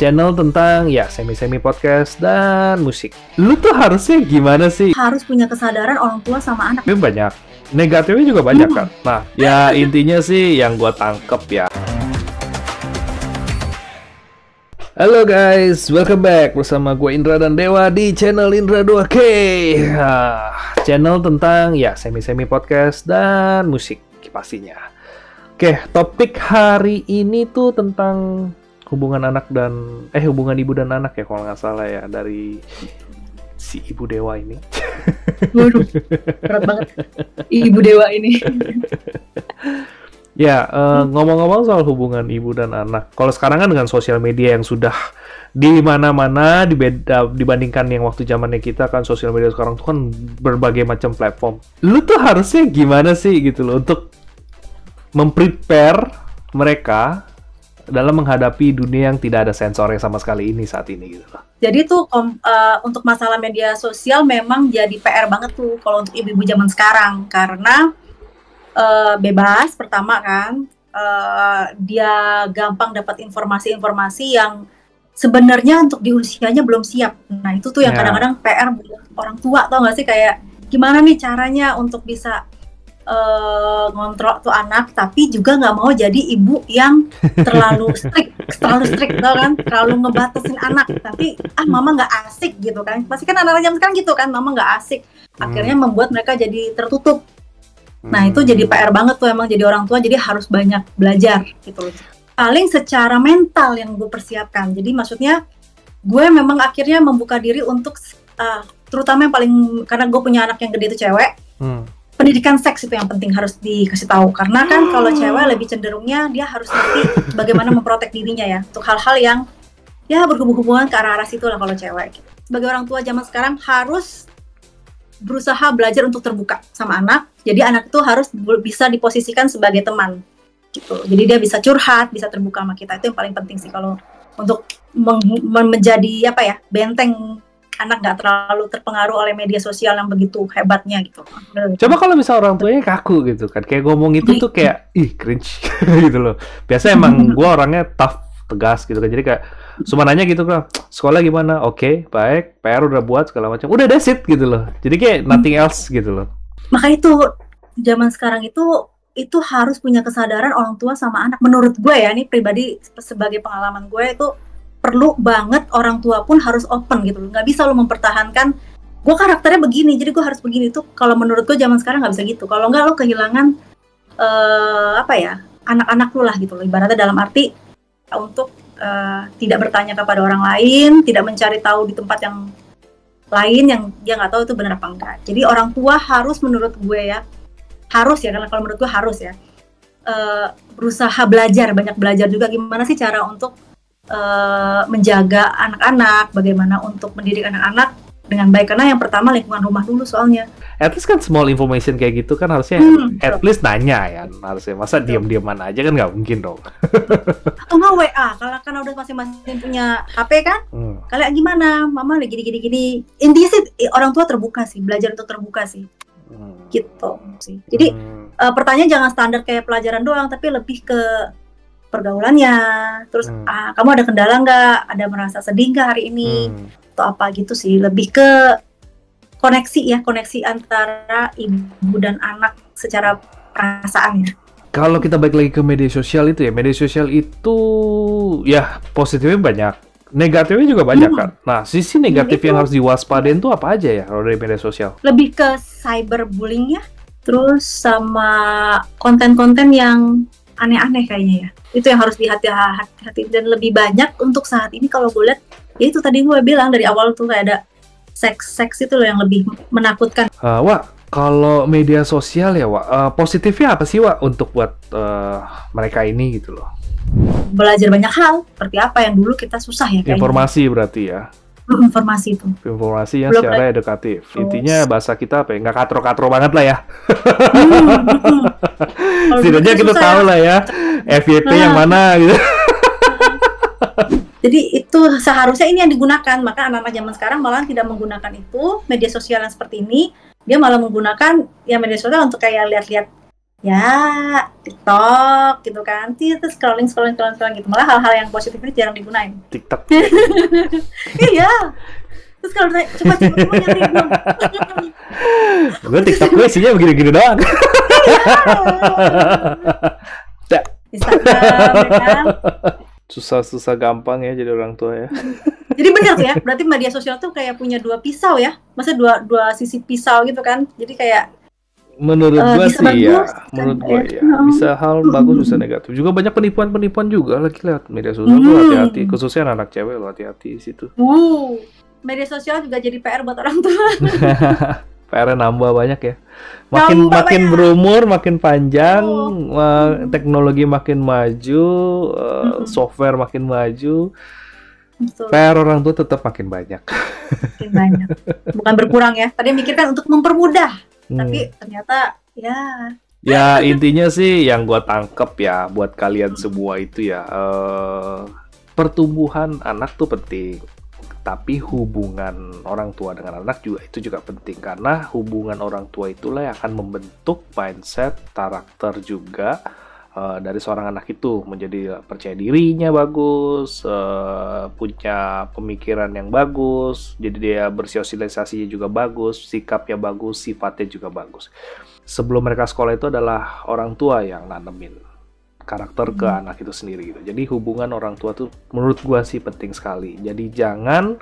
channel tentang ya semi-semi podcast dan musik. Lu tuh harusnya gimana sih? Harus punya kesadaran orang tua sama anak. Tapi banyak negatifnya juga banyak kan. Nah, ya intinya sih yang gua tangkep ya. Halo guys, welcome back bersama gue Indra dan Dewa di channel Indra 2K. Channel tentang ya semi-semi podcast dan musik pastinya. Oke, topik hari ini tuh tentang hubungan hubungan ibu dan anak ya kalau nggak salah ya, dari si Ibu Dewa ini. Waduh, berat banget Ibu Dewa ini. Ya, ngomong-ngomong soal hubungan ibu dan anak, kalau sekarang kan dengan sosial media yang sudah di mana-mana dibandingkan yang waktu zamannya kita kan, sosial media sekarang tuh kan berbagai macam platform. Lu tuh harusnya gimana sih gitu loh untuk memprepare mereka dalam menghadapi dunia yang tidak ada sensornya sama sekali ini saat ini gitu loh. Jadi tuh untuk masalah media sosial memang jadi PR banget tuh kalau untuk ibu-ibu zaman sekarang, karena bebas pertama kan, dia gampang dapat informasi-informasi yang sebenarnya untuk di usianya belum siap. Nah itu tuh yang kadang-kadang PR buat orang tua, tau gak sih, kayak gimana nih caranya untuk bisa ngontrol tuh anak, tapi juga nggak mau jadi ibu yang terlalu strict, tau kan, terlalu ngebatasin anak, tapi mama nggak asik gitu kan, pasti kan anak-anak zaman sekarang gitu kan, mama nggak asik, akhirnya membuat mereka jadi tertutup. Nah itu jadi PR banget tuh emang jadi orang tua, jadi harus banyak belajar gitu loh. Paling secara mental yang gue persiapkan, jadi maksudnya gue memang akhirnya membuka diri untuk terutama yang paling, karena gue punya anak yang gede itu cewek. Pendidikan seks itu yang penting harus dikasih tahu, karena kan kalau cewek lebih cenderungnya dia harus ngerti bagaimana memprotek dirinya ya untuk hal-hal yang ya berhubungan ke arah situ lah kalau cewek. Sebagai orang tua zaman sekarang harus berusaha belajar untuk terbuka sama anak, jadi anak itu harus bisa diposisikan sebagai teman gitu, jadi dia bisa curhat, bisa terbuka sama kita, itu yang paling penting sih kalau untuk menjadi benteng anak nggak terlalu terpengaruh oleh media sosial yang begitu hebatnya gitu. Coba kalau misalnya orang tuanya kaku gitu kan, kayak ngomong itu tuh kayak cringe gitu loh. Biasanya emang gue orangnya tough, tegas gitu kan, jadi kayak cuma nanya gitu kan, sekolah gimana? Oke, baik, PR udah buat segala macam, udah that's it gitu loh. Jadi kayak nothing else gitu loh. Maka itu zaman sekarang itu harus punya kesadaran orang tua sama anak. Menurut gue ya, ini pribadi sebagai pengalaman gue itu perlu banget orang tua pun harus open gitu loh. Nggak bisa lo mempertahankan, gue karakternya begini, jadi gue harus begini. Itu kalau menurut gue zaman sekarang nggak bisa gitu. Kalau nggak lo kehilangan anak-anak lo lah gitu loh. Ibaratnya dalam arti untuk tidak bertanya kepada orang lain, tidak mencari tahu di tempat yang lain yang dia nggak tahu itu benar apa enggak. Jadi orang tua harus, menurut gue ya, harus ya, karena kalau menurut gue harus ya, berusaha belajar, banyak belajar juga gimana sih cara untuk menjaga anak-anak, bagaimana untuk mendidik anak-anak dengan baik, karena yang pertama lingkungan rumah dulu soalnya. At least kan small information kayak gitu kan harusnya at least nanya ya, harusnya. Masa diam-diaman aja kan nggak mungkin dong. Atau nggak WA, kalau udah masing-masing punya HP kan, kalian gimana, mama lagi gini-gini. Intinya sih orang tua terbuka sih, belajar untuk terbuka sih, gitu sih. Jadi pertanyaan jangan standar kayak pelajaran doang, tapi lebih ke pergaulannya, terus kamu ada kendala nggak, ada merasa sedih nggak hari ini, atau apa gitu sih, lebih ke koneksi antara ibu dan anak secara perasaan ya. Kalau kita balik lagi ke media sosial itu ya positifnya banyak, negatifnya juga banyak kan. Nah sisi negatif yang harus diwaspadain tuh apa aja ya kalau dari media sosial? Lebih ke cyberbullying ya, terus sama konten-konten yang aneh-aneh kayaknya ya, itu yang harus dihati-hati. Dan lebih banyak untuk saat ini kalau gue lihat, ya itu tadi gue bilang dari awal tuh kayak ada seks itu loh yang lebih menakutkan. Kalau media sosial ya positifnya apa sih untuk buat mereka ini gitu loh? Belajar banyak hal, seperti apa yang dulu kita susah ya kayaknya. Informasi berarti ya? Informasi yang secara edukatif. Intinya bahasa kita apa ya, nggak katro-katro banget lah ya. Setidaknya kita tahu lah ya FYP yang mana gitu. Jadi itu seharusnya ini yang digunakan, maka anak-anak zaman sekarang malah tidak menggunakan itu, media sosial yang seperti ini, dia malah menggunakan ya media sosial untuk kayak lihat-lihat ya TikTok gitu kan, terus scrolling gitu, malah hal-hal yang positif ini jarang digunain. TikTok. Iya, terus kalau ditanya, coba kamu nyari dong. Gue TikTok gue isinya begini-gini doang. Instagram, ya kan? Susah-susah gampang ya jadi orang tua ya. Jadi benar sih ya, berarti media sosial tuh kayak punya dua pisau ya, masa dua sisi pisau gitu kan, jadi kayak menurut gua bisa sih bagus, ya, kan, menurut gua ya. ya, bisa hal bagus bisa negatif. Juga banyak penipuan-penipuan juga lagi lihat media sosial tuh hati-hati, khususnya anak cewek lo hati-hati di situ. Media sosial juga jadi PR buat orang tua. PR nambah banyak ya. Makin banyak. berumur makin panjang, teknologi makin maju, software makin maju. Betul. PR orang tua tetap makin banyak. Makin banyak. Bukan berkurang ya. Tadi mikirkan untuk mempermudah, tapi ternyata ya intinya sih yang gua tangkep ya buat kalian semua itu ya, pertumbuhan anak tuh penting. Tapi hubungan orang tua dengan anak juga itu juga penting, karena hubungan orang tua itulah yang akan membentuk mindset, karakter juga dari seorang anak itu, menjadi percaya dirinya bagus, punya pemikiran yang bagus, jadi dia bersosialisasinya juga bagus, sikapnya bagus, sifatnya juga bagus. Sebelum mereka sekolah itu adalah orang tua yang nanemin karakter ke anak itu sendiri gitu. Jadi hubungan orang tua tuh menurut gua sih penting sekali. Jadi jangan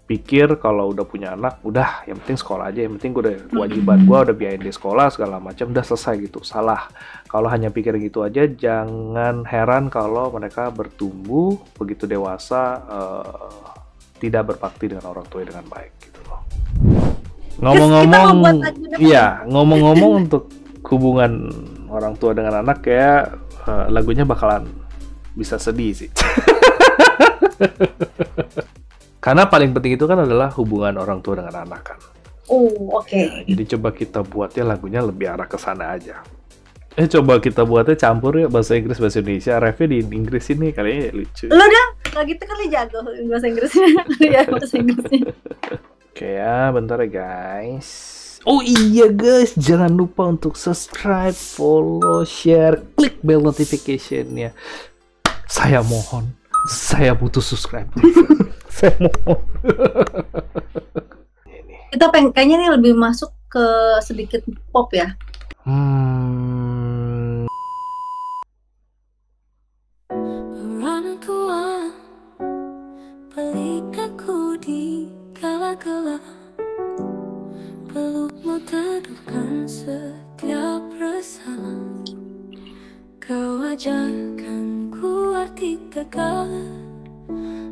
pikir kalau udah punya anak, udah yang penting sekolah aja, yang penting gua udah kewajiban gua udah biayain dia sekolah segala macam, udah selesai gitu. Salah. Kalau hanya pikir gitu aja, jangan heran kalau mereka bertumbuh begitu dewasa tidak berbakti dengan orang tua dengan baik gitu loh. Ngomong-ngomong, iya, ngomong-ngomong untuk hubungan orang tua dengan anak kayak lagunya bakalan bisa sedih sih. Karena paling penting itu kan adalah hubungan orang tua dengan anak kan. Oke. Jadi coba kita buatnya lagunya lebih arah ke sana aja. Coba kita buatnya campur ya bahasa Inggris bahasa Indonesia. Refnya di Inggris ini kayaknya lucu. Lo dah, kalau gitu kali jago bahasa Inggrisnya. Ya bahasa Inggrisnya. Oke ya, bentar ya guys. Oh iya guys, jangan lupa untuk subscribe, follow, share, klik bell notification-nya. Saya mohon, saya butuh subscriber. Saya mohon. Kita kayaknya ini lebih masuk ke sedikit pop ya. Orang tua pelikaku di kala-kala, pelukmu teduhkan setiap resah. Kau ajarkan ku arti gagal,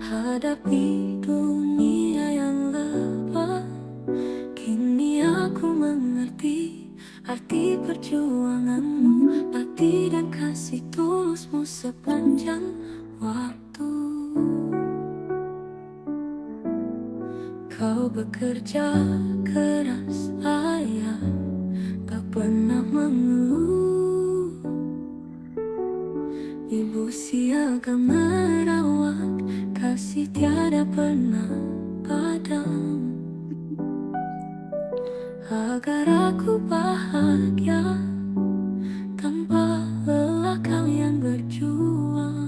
hadapi dunia yang lebah. Kini aku mengerti arti perjuanganmu, bakti dan kasih tulusmu sepanjang waktu. Kau bekerja keras ayah, tak pernah mengeluh. Ibu siaga merawat, kasih tiada pernah padam. Agar aku bahagia tanpa lelah kalian berjuang.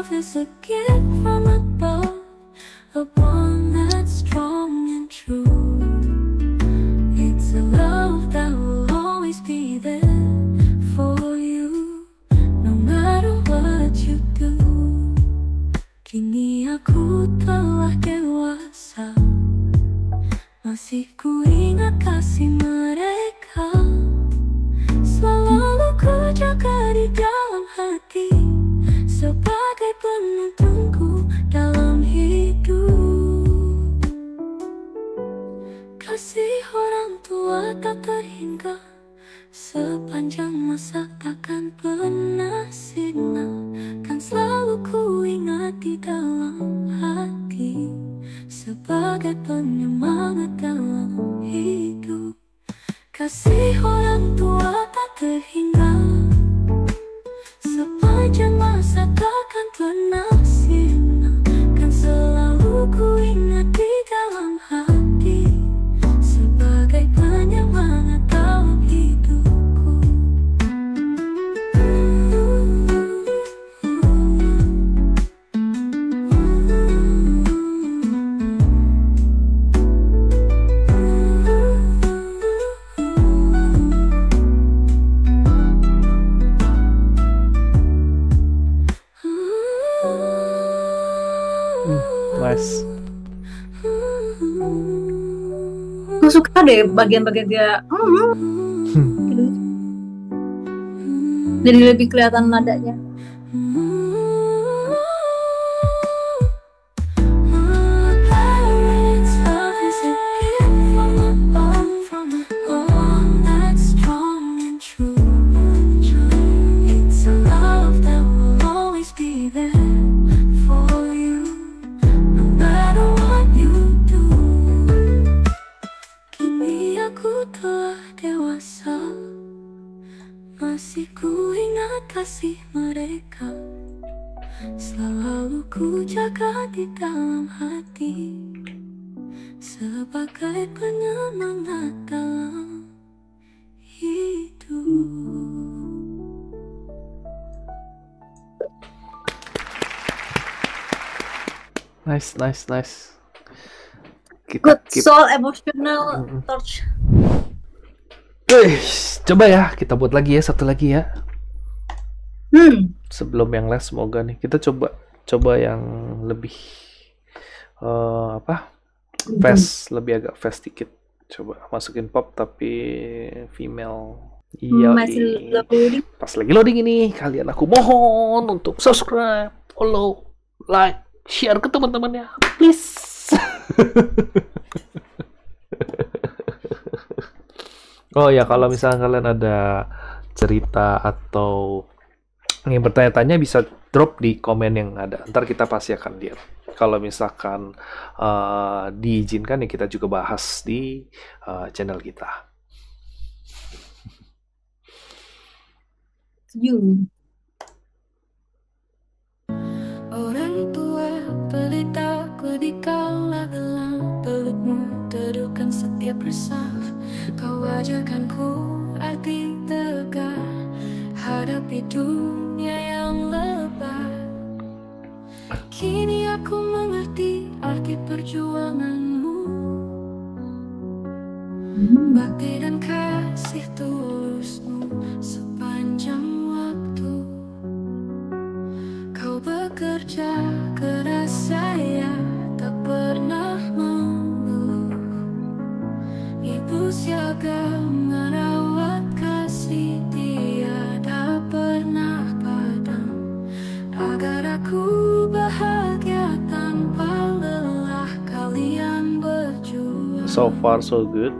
Is a gift from above, a bond that's strong and true. It's a love that will always be there for you, no matter what you do. Kini aku telah dewasa, masih ku ingat kasih mereka. Selalu ku jaga di dalam hati sebagai penuntun Sepanjang masa takkan pernah sirna, kan selalu ku ingat di dalam hati, sebagai penyemangat dalam hidup. Kasih orang tua tak terhingga, sepanjang masa takkan pernah sirna, kan selalu ku ingat di dalam hati, sebagai penyemangat dalam hidupku. Nice. Gue suka deh bagian-bagian dia. Gitu. Jadi lebih kelihatan nadanya. Masih ku ingat kasih mereka, selalu ku jaga di dalam hati, sebagai penyemangat dalam hidup. Nice. Good soul emotional touch. Coba ya, kita buat lagi ya, satu lagi ya. Sebelum yang last, semoga nih kita coba yang lebih fast, lebih agak fast dikit. Coba masukin pop tapi female. Iya, Masih loading. pas lagi loading ini, kalian aku mohon untuk subscribe, follow, like, share ke teman-temannya, please. Oh ya, kalau misalnya kalian ada cerita atau ingin bertanya-tanya, bisa drop di komen yang ada. Ntar kita pasti akan lihat. Kalau misalkan diizinkan ya, kita juga bahas di channel kita. Orang tua pelitaku di kala gelap, pelukmu teduhkan setiap resah. Kau ajarkan ku arti tegar, hadapi dunia yang lebat. Kini aku mengerti arti perjuanganmu, bakti dan kasih tulusmu sepanjang waktu. Kau bekerja keras, saya tak pernah mengeluh. Ibu siaga merawat, kasih tiada pernah padam, agar aku bahagia tanpa lelah. Kalian berjuang. So far so good.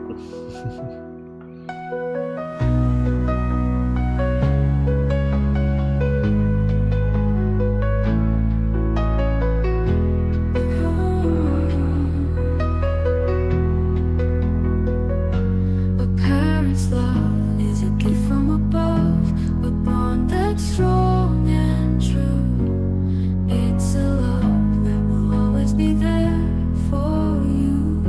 A parent's love is a gift from above, a bond that's strong and true. It's a love that will always be there for you.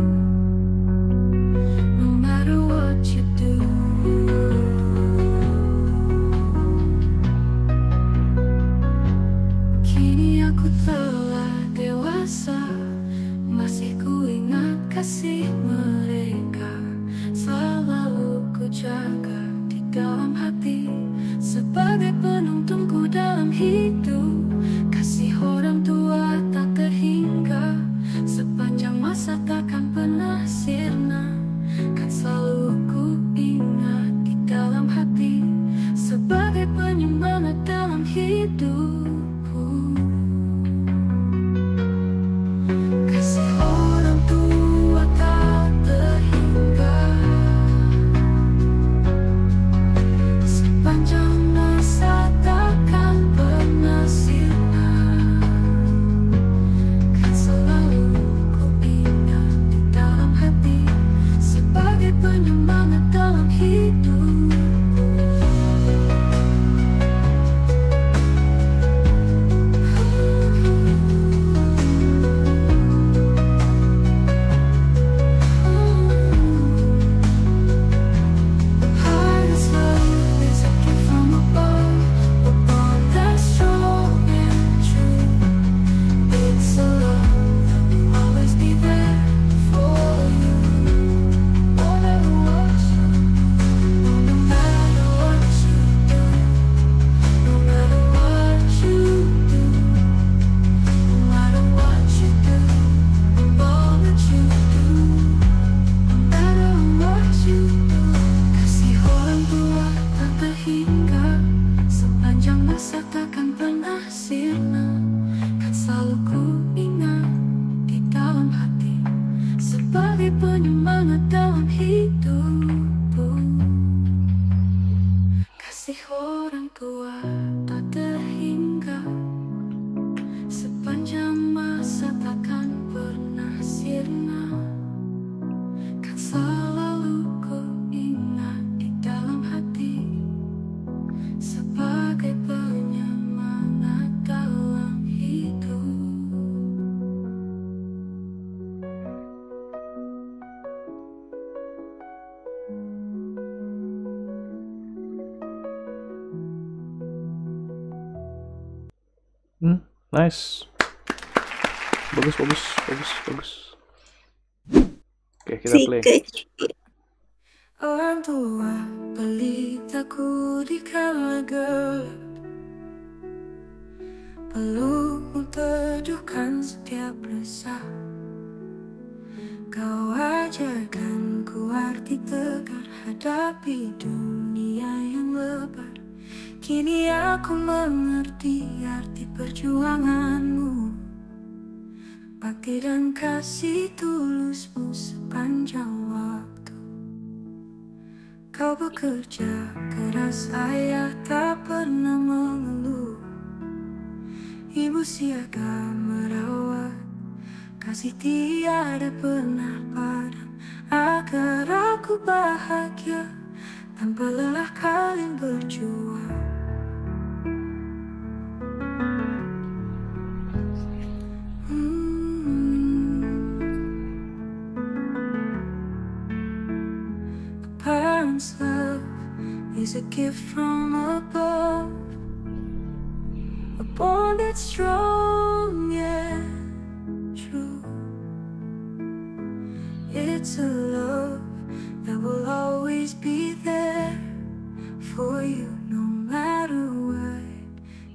kasih orang tua tak terhingga, sepanjang masa takkan pernah sirna, kan selalu ku ingat di dalam hati, sebagai penyemangat dalam hidup. Nice. Bagus. Oke, kita Si play. kecil. Orang tua pelitaku di kala gelap, pelukmu teduhkan setiap resah. Kau ajarkan ku arti tegar hadapi dunia yang lebar. Kini aku mengerti arti perjuanganmu, bakti dan kasih tulusmu sepanjang waktu. Kau bekerja keras, ayah tak pernah mengeluh. Ibu siaga merawat, kasih tiada pernah padam, agar aku bahagia tanpa lelah kalian berjuang. Parents' love is a gift from above, a bond that's strong and true. It's a love that will always be there for you, no matter what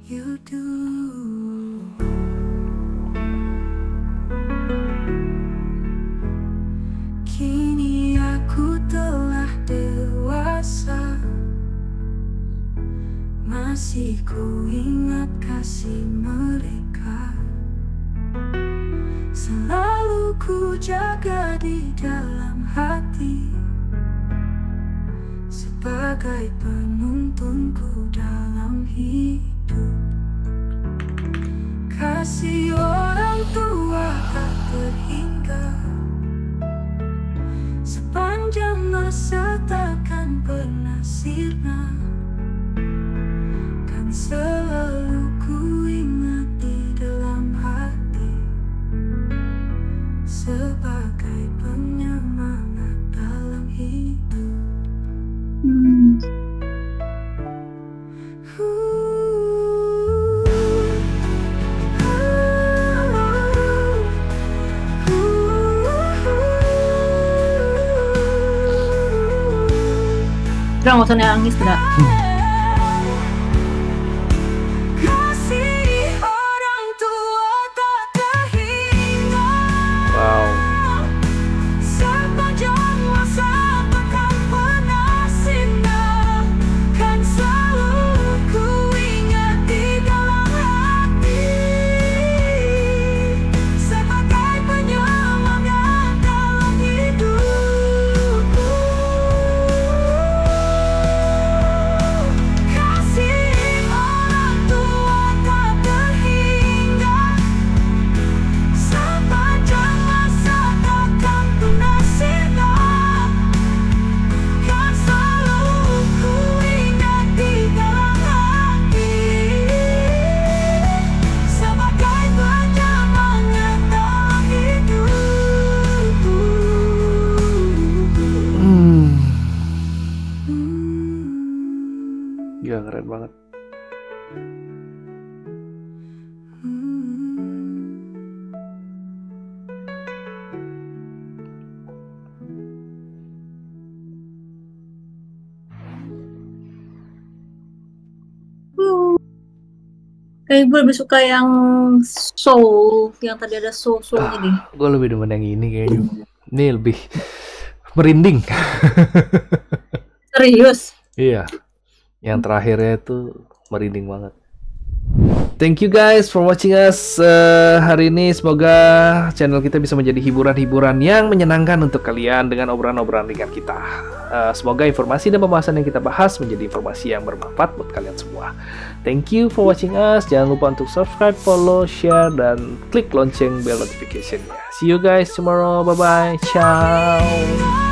you do. Kini aku telah dewasa, masih ku ingat kasih mereka, selalu ku jaga di dalam hati, sebagai penuntunku dalam hidup. Kasih orang tua tak terhingga, sepanjang masa takkan pernah sirna, kan selalu ku ingat di dalam hati, sebagai penyemangat dalam hidup. Udah nggak usah nangis, enggak. Kasih orang tua tak terhingga, Wow. sepanjang masa takkan pernah sirna, kan selalu ku ingat di dalam hati, sebagai penyemangat dalam hidupku. Kasih orang tua tak terhingga, sepanjang masa takkan pernah sirna, kan selalu ku ingat di dalam hati, sebagai penyemangat dalam hidupku. Gila, keren banget. Kayak gue lebih suka yang soul, yang tadi ada soul-soulnya deh. Gue lebih demen yang ini kayaknya. Ini lebih merinding. Serius. Iya. Yang terakhirnya itu merinding banget. Thank you guys for watching us hari ini. Semoga channel kita bisa menjadi hiburan-hiburan yang menyenangkan untuk kalian dengan obrolan-obrolan ringan kita. Semoga informasi dan pembahasan yang kita bahas menjadi informasi yang bermanfaat buat kalian semua. Thank you for watching us. Jangan lupa untuk subscribe, follow, share, dan klik lonceng bell notification-nya. See you guys tomorrow. Bye-bye. Ciao.